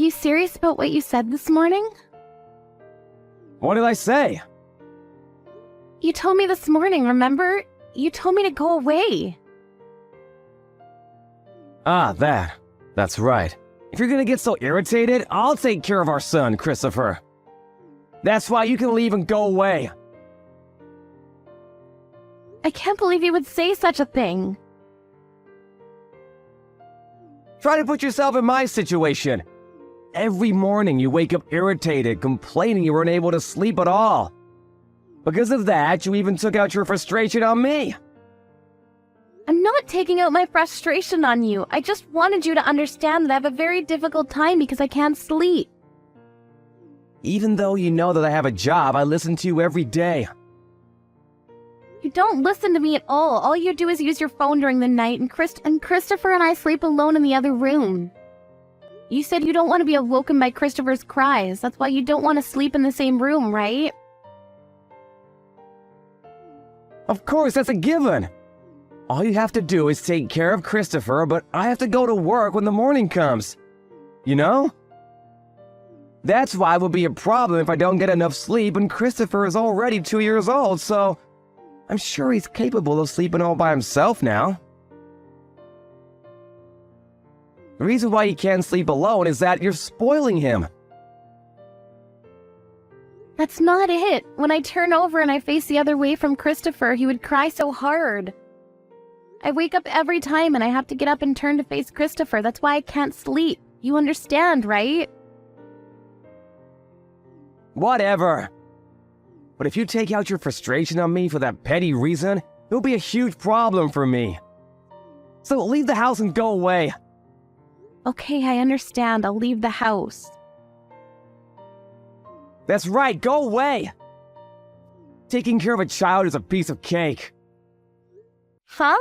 you serious about what you said this morning? What did I say? You told me this morning, remember? You told me to go away. Ah, that's right. If you're gonna get so irritated, I'll take care of our son, Christopher. That's why you can leave and go away. I can't believe you would say such a thing. Try to put yourself in my situation. Every morning you wake up irritated, complaining you weren't able to sleep at all. Because of that, you even took out your frustration on me. I'm not taking out my frustration on you. I just wanted you to understand that I have a very difficult time because I can't sleep. Even though you know that I have a job, I listen to you every day. You don't listen to me at all. All you do is use your phone during the night, and Christopher and I sleep alone in the other room. You said you don't want to be awoken by Christopher's cries. That's why you don't want to sleep in the same room, right? Of course, that's a given. All you have to do is take care of Christopher, but I have to go to work when the morning comes. You know? That's why it will be a problem if I don't get enough sleep, and Christopher is already 2 years old, so I'm sure he's capable of sleeping all by himself now. The reason why he can't sleep alone is that you're spoiling him. That's not it. When I turn over and I face the other way from Christopher, he would cry so hard. I wake up every time and I have to get up and turn to face Christopher. That's why I can't sleep. You understand, right? Whatever. But if you take out your frustration on me for that petty reason, it'll be a huge problem for me. So leave the house and go away. Okay, I understand. I'll leave the house. That's right, go away! Taking care of a child is a piece of cake. Huh?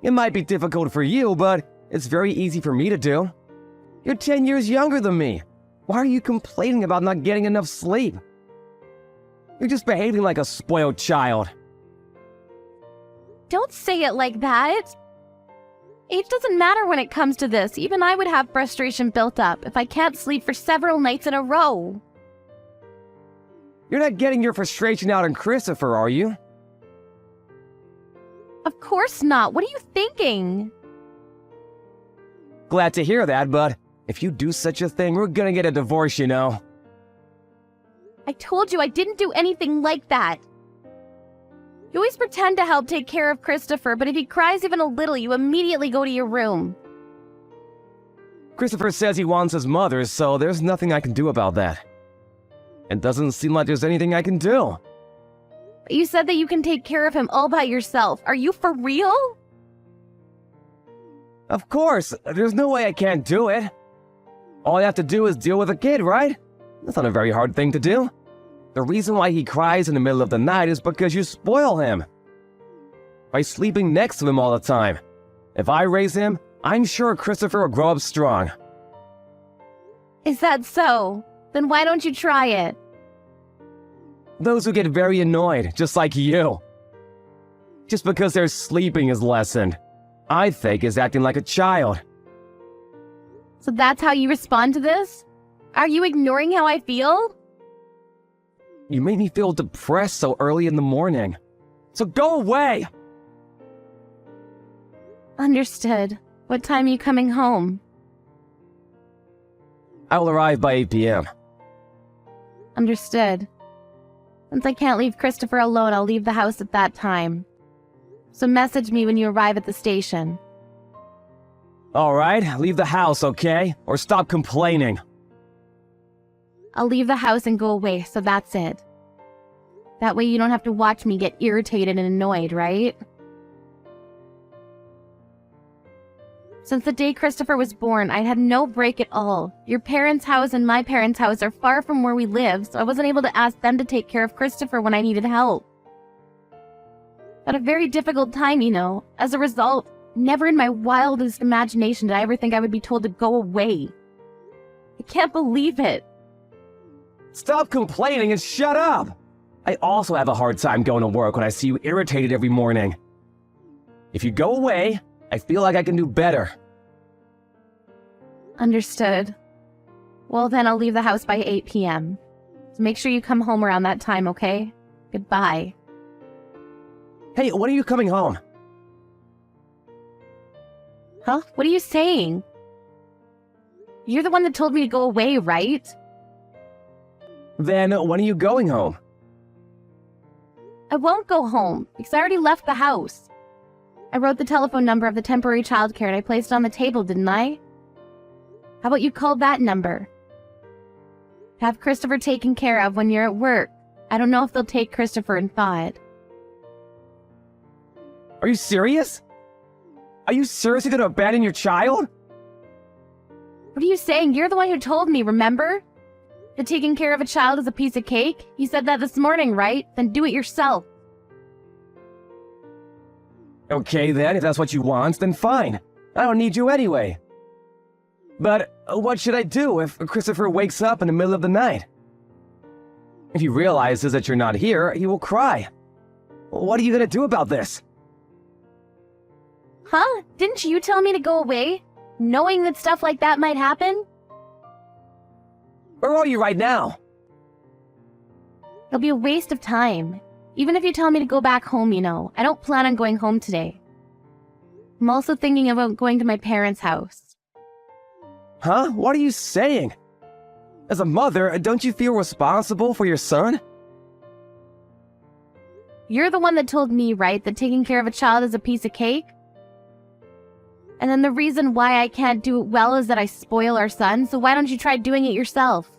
It might be difficult for you, but it's very easy for me to do. You're 10 years younger than me. Why are you complaining about not getting enough sleep? You're just behaving like a spoiled child. Don't say it like that. Age doesn't matter when it comes to this. Even I would have frustration built up if I can't sleep for several nights in a row. You're not getting your frustration out on Christopher, are you? Of course not. What are you thinking? Glad to hear that, but if you do such a thing, we're gonna get a divorce, you know. I told you I didn't do anything like that. You always pretend to help take care of Christopher, but if he cries even a little, you immediately go to your room. Christopher says he wants his mother, so there's nothing I can do about that. It doesn't seem like there's anything I can do. But you said that you can take care of him all by yourself. Are you for real? Of course, there's no way I can't do it. All I have to do is deal with a kid, right? That's not a very hard thing to do. The reason why he cries in the middle of the night is because you spoil him. By sleeping next to him all the time. If I raise him, I'm sure Christopher will grow up strong. Is that so? Then why don't you try it? Those who get very annoyed, just like you. Just because their sleeping is lessened, I think is acting like a child. So that's how you respond to this? Are you ignoring how I feel? You made me feel depressed so early in the morning. So go away! Understood. What time are you coming home? I will arrive by 8 p.m. Understood. Since I can't leave Christopher alone, I'll leave the house at that time. So message me when you arrive at the station. Alright, leave the house, okay? Or stop complaining. I'll leave the house and go away, so that's it. That way you don't have to watch me get irritated and annoyed, right? Since the day Christopher was born, I had no break at all. Your parents' house and my parents' house are far from where we live, so I wasn't able to ask them to take care of Christopher when I needed help. Had a very difficult time, you know. As a result, never in my wildest imagination did I ever think I would be told to go away. I can't believe it. Stop complaining and shut up! I also have a hard time going to work when I see you irritated every morning. If you go away, I feel like I can do better. Understood. Well, then I'll leave the house by 8 p.m. So make sure you come home around that time, okay? Goodbye. Hey, when are you coming home? Huh? What are you saying? You're the one that told me to go away, right? Then when are you going home? I won't go home, because I already left the house. I wrote the telephone number of the temporary childcare and I placed it on the table, didn't I? How about you call that number? Have Christopher taken care of when you're at work. I don't know if they'll take Christopher in thought. Are you serious? Are you seriously going to abandon your child? What are you saying? You're the one who told me, remember? That taking care of a child is a piece of cake? You said that this morning, right? Then do it yourself. Okay then, if that's what you want, then fine. I don't need you anyway. But what should I do if Christopher wakes up in the middle of the night? If he realizes that you're not here, he will cry. What are you going to do about this? Huh? Didn't you tell me to go away? Knowing that stuff like that might happen? Where are you right now? It'll be a waste of time. Even if you tell me to go back home, you know. I don't plan on going home today. I'm also thinking about going to my parents' house. Huh? What are you saying? As a mother, don't you feel responsible for your son? You're the one that told me, right, that taking care of a child is a piece of cake? And then the reason why I can't do it well is that I spoil our son, so why don't you try doing it yourself?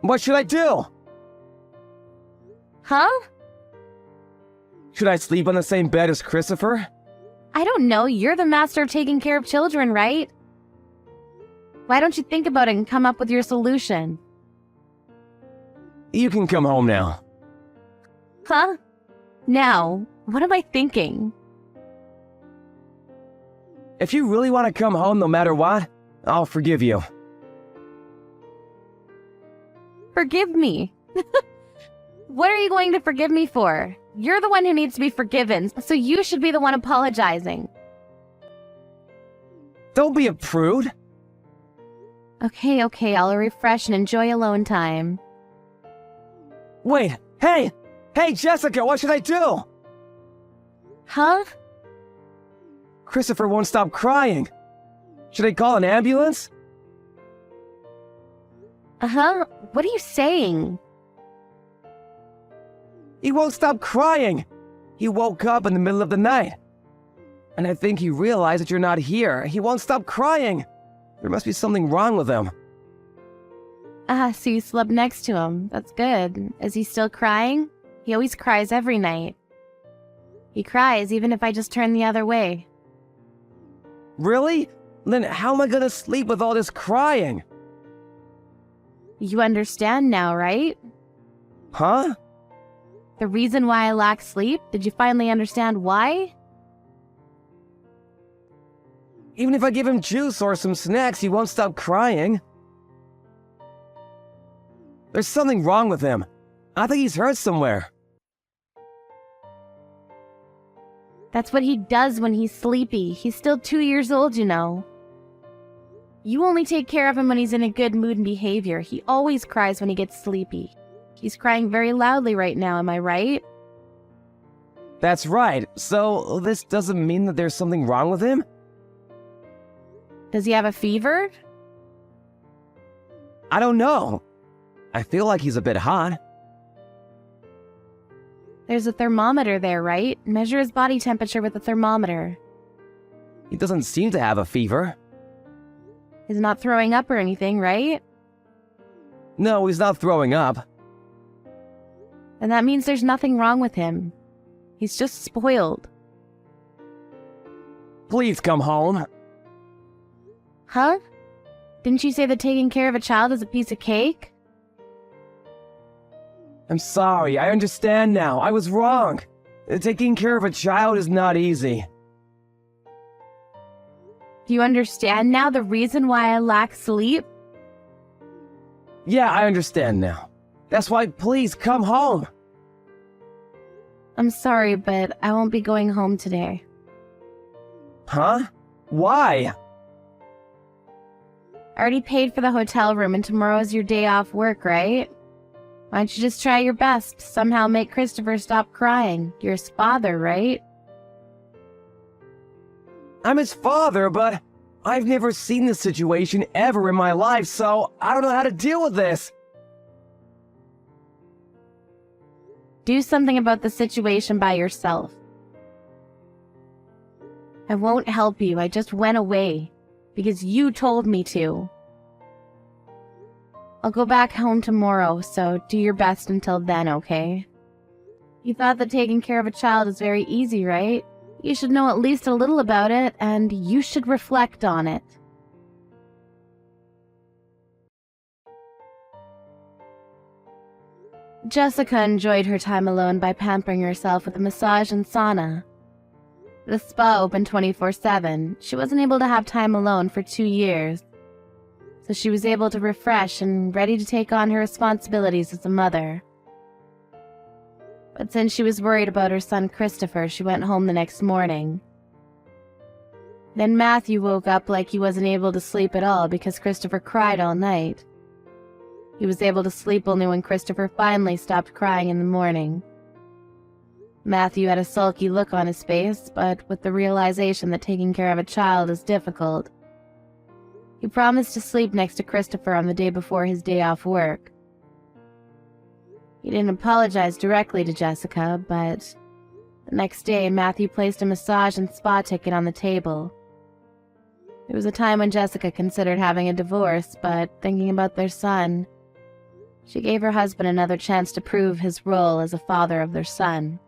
What should I do? Huh? Should I sleep on the same bed as Christopher? I don't know, you're the master of taking care of children, right? Why don't you think about it and come up with your solution? You can come home now. Huh? Now, what am I thinking? If you really want to come home no matter what, I'll forgive you. Forgive me? What are you going to forgive me for? You're the one who needs to be forgiven, so you should be the one apologizing. Don't be a prude. Okay, I'll refresh and enjoy alone time. Wait, hey, Jessica, what should I do? Huh? Christopher won't stop crying. Should I call an ambulance? Uh-huh, what are you saying? He won't stop crying. He woke up in the middle of the night. And I think he realized that you're not here. He won't stop crying. There must be something wrong with him. So you slept next to him. That's good. Is he still crying? He always cries every night. He cries even if I just turn the other way. Really? Then how am I gonna sleep with all this crying? You understand now, right? Huh? The reason why I lack sleep? Did you finally understand why? Even if I give him juice or some snacks, he won't stop crying. There's something wrong with him. I think he's hurt somewhere. That's what he does when he's sleepy. He's still 2 years old, you know. You only take care of him when he's in a good mood and behavior. He always cries when he gets sleepy. He's crying very loudly right now, am I right? That's right. So this doesn't mean that there's something wrong with him? Does he have a fever? I don't know. I feel like he's a bit hot. There's a thermometer there, right? Measure his body temperature with a thermometer. He doesn't seem to have a fever. He's not throwing up or anything, right? No, he's not throwing up. And that means there's nothing wrong with him. He's just spoiled. Please come home. Huh? Didn't you say that taking care of a child is a piece of cake? I'm sorry, I understand now. I was wrong. Taking care of a child is not easy. Do you understand now the reason why I lack sleep? Yeah, I understand now. That's why, please, come home. I'm sorry, but I won't be going home today. Huh? Why? I already paid for the hotel room and tomorrow's your day off work, right? Why don't you just try your best to somehow make Christopher stop crying? You're his father, right? I'm his father, but I've never seen this situation ever in my life, so I don't know how to deal with this. Do something about the situation by yourself. I won't help you. I just went away because you told me to. I'll go back home tomorrow, so do your best until then, okay? You thought that taking care of a child is very easy, right? You should know at least a little about it, and you should reflect on it. Jessica enjoyed her time alone by pampering herself with a massage and sauna. The spa opened 24/7. She wasn't able to have time alone for 2 years, so she was able to refresh and ready to take on her responsibilities as a mother. But since she was worried about her son Christopher, she went home the next morning. Then Matthew woke up like he wasn't able to sleep at all because Christopher cried all night. He was able to sleep only when Christopher finally stopped crying in the morning. Matthew had a sulky look on his face, but with the realization that taking care of a child is difficult, he promised to sleep next to Christopher on the day before his day off work. He didn't apologize directly to Jessica, but the next day Matthew placed a massage and spa ticket on the table. There was a time when Jessica considered having a divorce, but thinking about their son, she gave her husband another chance to prove his role as a father of their son.